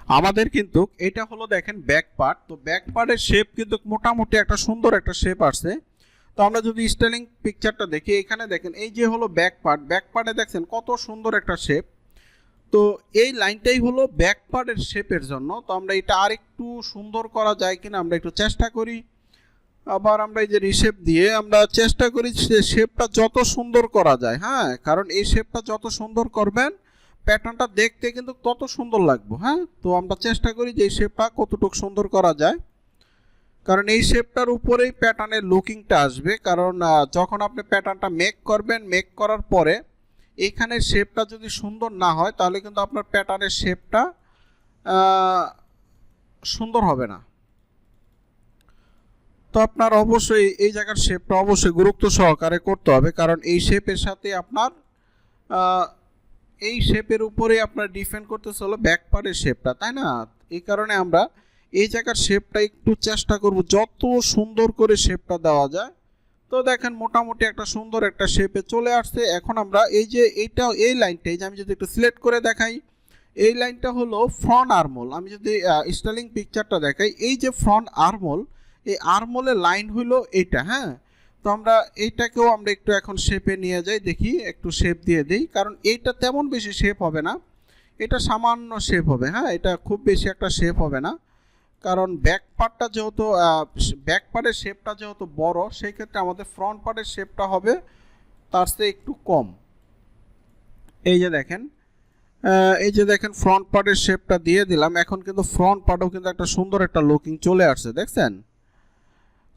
আমাদের কিন্তু এটা হলো দেখেন ব্যাক পার্ট। তো ব্যাক পার্টের শেপ কিন্তু মোটামুটি একটা সুন্দর একটা শেপ আসছে। তো আমরা যদি স্টাইলিং পিকচারটা দেখি, এখানে দেখেন এই যে হলো ব্যাক পার্ট, ব্যাক পার্টে দেখছেন কত সুন্দর একটা শেপ। তো এই লাইনটাই হলো ব্যাক পার্টের শেপের জন্য। তো আমরা এটা আরেকটু সুন্দর করা যায় কিনা আমরা একটু চেষ্টা করি। আবার আমরা এই যে রিশেপ দিয়ে আমরা চেষ্টা করি শেপটা যত সুন্দর করা যায়, হ্যাঁ, কারণ এই শেপটা যত সুন্দর করবেন প্যাটার্নটা দেখতে কিন্তু তত সুন্দর লাগবে। হ্যাঁ, তো আমরা চেষ্টা করি যে এই শেপটা কতটুকু সুন্দর করা যায়, কারণ এই শেপটার উপরেই প্যাটার্নের লুকিংটা আসবে। কারণ যখন আপনি প্যাটার্নটা মেক করবেন, মেক করার পরে এইখানে শেপটা যদি সুন্দর না হয় তাহলে কিন্তু আপনার প্যাটার্নের শেপটা সুন্দর হবে না। তো আপনার অবশ্যই এই জায়গার শেপটা অবশ্যই গুরুত্ব সহকারে করতে হবে, কারণ এই শেপের সাথে আপনার এই শেপের উপরে আপনার ডিফেন্ড করতেছে হলো ব্যাক পার্টের শেপটা, তাই না? এই কারণে আমরা এই জায়গার শেপটা একটু চেষ্টা করব যত সুন্দর করে শেপটা দেওয়া যায়। তো দেখেন মোটামুটি একটা সুন্দর একটা শেপে চলে আসছে। এখন আমরা এই যে এই লাইনটা, এই যে আমি যদি একটু সিলেক্ট করে দেখাই, এই লাইনটা হলো ফ্রন্ট আর্মহোল। আমি যদি স্টাইলিং পিকচারটা দেখাই, এই যে ফ্রন্ট আর্মহোল, এই আর্মহোলের লাইন হলো এইটা। হ্যাঁ, তো আমরা এইটাকেও আমরা একটু এখন শেপে নিয়ে যাই, দেখি একটু শেপ দিয়ে দিই, কারণ এইটা তেমন বেশি শেপ হবে না, এটা সামান্য শেপ হবে। হ্যাঁ, এটা খুব বেশি একটা শেপ হবে না, কারণ ব্যাক পার্টটা যেহেতু ব্যাক পার্টের শেপটা যেহেতু বড়, সেই ক্ষেত্রে আমাদের ফ্রন্ট পার্টের শেপটা হবে তার চেয়ে একটু কম। এই যে দেখেন ফ্রন্ট পার্টের শেপটা দিয়ে দিলাম। এখন কিন্তু ফ্রন্ট পার্টও কিন্তু একটা সুন্দর একটা লুকিং চলে আসছে, দেখছেন?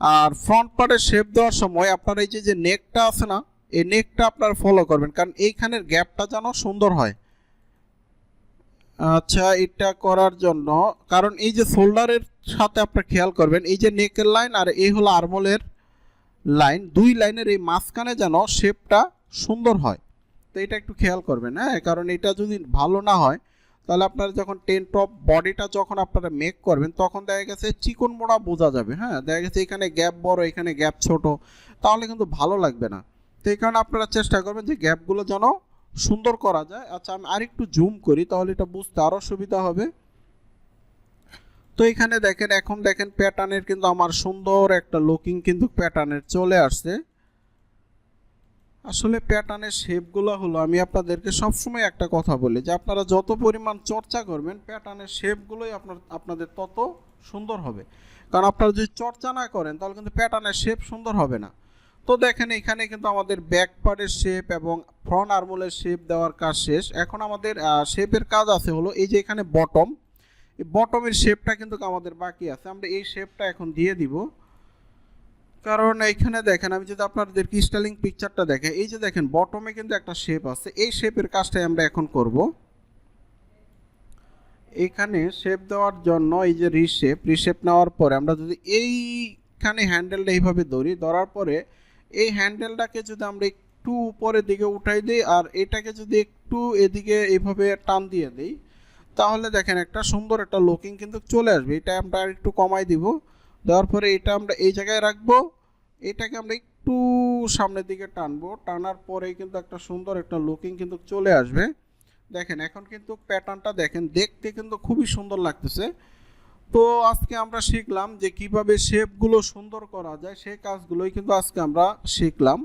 আর ফ্রন্ট পার্টের শেপ দেওয়ার সময় আপনার এই যে নেকটা আছে না, এই নেকটা আপনার ফলো করবেন, কারণ এইখানের গ্যাপটা যেন সুন্দর হয়। আচ্ছা, এটা করার জন্য, কারণ এই যে শোল্ডারের সাথে আপনার খেয়াল করবেন এই যে নেকের লাইন আর এই হলো আর্মহোলের লাইন, দুই লাইনের এই মাঝখানে যেন শেপটা সুন্দর হয়। তো এটা একটু খেয়াল করবেন, হ্যাঁ, কারণ এটা যদি ভালো না হয় তাহলে আপনারা যখন টপ বডিটা যখন আপনারা মেক করবেন তখন দেখা গেছে চিকন মোড়া বোঝা যাবে। হ্যাঁ, দেখা গেছে এখানে গ্যাপ বড়, এখানে গ্যাপ ছোট, তাহলে কিন্তু ভালো লাগবে না। তো এই কারণে আপনারা চেষ্টা করবেন যে গ্যাপগুলো যেন সুন্দর করা যায়। আচ্ছা, আমি আরেকটু জুম করি তাহলে এটা বুঝতে আরও সুবিধা হবে। তো এখানে দেখেন, এখন দেখেন প্যাটার্নের কিন্তু আমার সুন্দর একটা লুকিং কিন্তু প্যাটার্নের চলে আসছে। আসলে প্যাটার্নের শেপগুলো হলো, আমি আপনাদেরকে সবসময় একটা কথা বলি যে আপনারা যত পরিমাণ চর্চা করবেন প্যাটার্নের শেপগুলোই আপনাদের তত সুন্দর হবে। কারণ আপনারা যদি চর্চা না করেন তাহলে কিন্তু প্যাটার্নের শেপ সুন্দর হবে না। তো দেখেন এখানে কিন্তু আমাদের ব্যাক পার্টের শেপ এবং ফ্রন্ট আর্মহোলের শেপ দেওয়ার কাজ শেষ। এখন আমাদের শেপের কাজ আছে হলো এই যে এখানে বটম, এই বটমের শেপটা কিন্তু আমাদের বাকি আছে। আমরা এই শেপটা এখন দিয়ে দিব, কারণ এইখানে দেখেন আমি যদি আপনাদেরকে স্টাইলিং পিকচারটা দেখে, এই যে দেখেন বটমে কিন্তু একটা শেপ আছে, এই শেপের কাজটাই আমরা এখন করব। এখানে শেপ দেওয়ার জন্য এই যে রিশেপ নেওয়ার পরে আমরা যদি এইখানে হ্যান্ডেলটা এইভাবে ধরার পরে এই হ্যান্ডেলটাকে যদি আমরা একটু উপরের দিকে উঠাই দিই আর এটাকে যদি একটু এদিকে এইভাবে টান দিয়ে দিই, তাহলে দেখেন একটা সুন্দর একটা লুকিং কিন্তু চলে আসবে। এটা আমরা একটু কমাই দিব, দেওয়ার পরে এটা আমরা এই জায়গায় রাখবো, এটাকে আমরা একটু সামনের দিকে টানবো, টানার পরেই কিন্তু একটা সুন্দর একটা লুকিং কিন্তু চলে আসবে। দেখেন এখন কিন্তু প্যাটার্নটা দেখেন, দেখতে কিন্তু খুবই সুন্দর লাগতেছে। তো আজকে আমরা শিখলাম যে কিভাবে শেপগুলো সুন্দর করা যায়, সেই কাজগুলোই কিন্তু আজকে আমরা শিখলাম।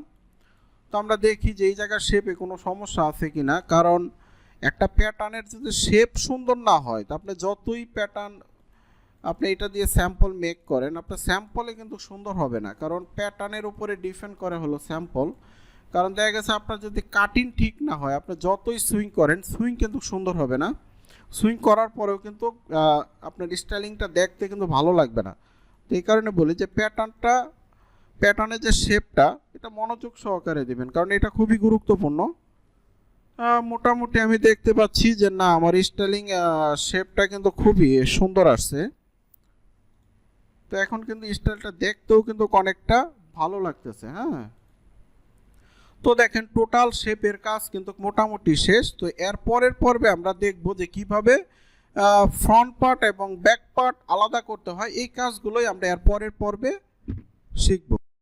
তো আমরা দেখি যে এই জায়গার শেপে কোনো সমস্যা আছে কিনা, কারণ একটা প্যাটার্নের যদি শেপ সুন্দর না হয় তা আপনি যতই প্যাটার্ন আপনি এটা দিয়ে স্যাম্পল মেক করেন, আপনার স্যাম্পলে কিন্তু সুন্দর হবে না, কারণ প্যাটার্নের উপরে ডিপেন্ড করে হলো স্যাম্পল। কারণ দেখা গেছে আপনার যদি কাটিং ঠিক না হয়, আপনি যতই সুইং করেন সুইং কিন্তু সুন্দর হবে না, সুইং করার পরেও কিন্তু আপনার স্টাইলিংটা দেখতে কিন্তু ভালো লাগবে না। তো এই কারণে বলি যে প্যাটার্নের যে শেপটা এটা মনোযোগ সহকারে দিবেন, কারণ এটা খুবই গুরুত্বপূর্ণ। মোটামুটি আমি দেখতে পাচ্ছি যে না, আমার স্টাইলিং শেপটা কিন্তু খুবই সুন্দর আসছে। তো এখন কিন্তু স্টাইলটা দেখতেও কিন্তু অনেকটা ভালো লাগতেছে। হ্যাঁ, তো দেখেন টোটাল শেপের কাজ কিন্তু মোটামুটি শেষ। তো এর পরের পর্বে আমরা দেখব যে কিভাবে ফ্রন্ট পার্ট এবং ব্যাক পার্ট আলাদা করতে হয়, এই কাজগুলোই আমরা এর পরের পর্বে শিখব।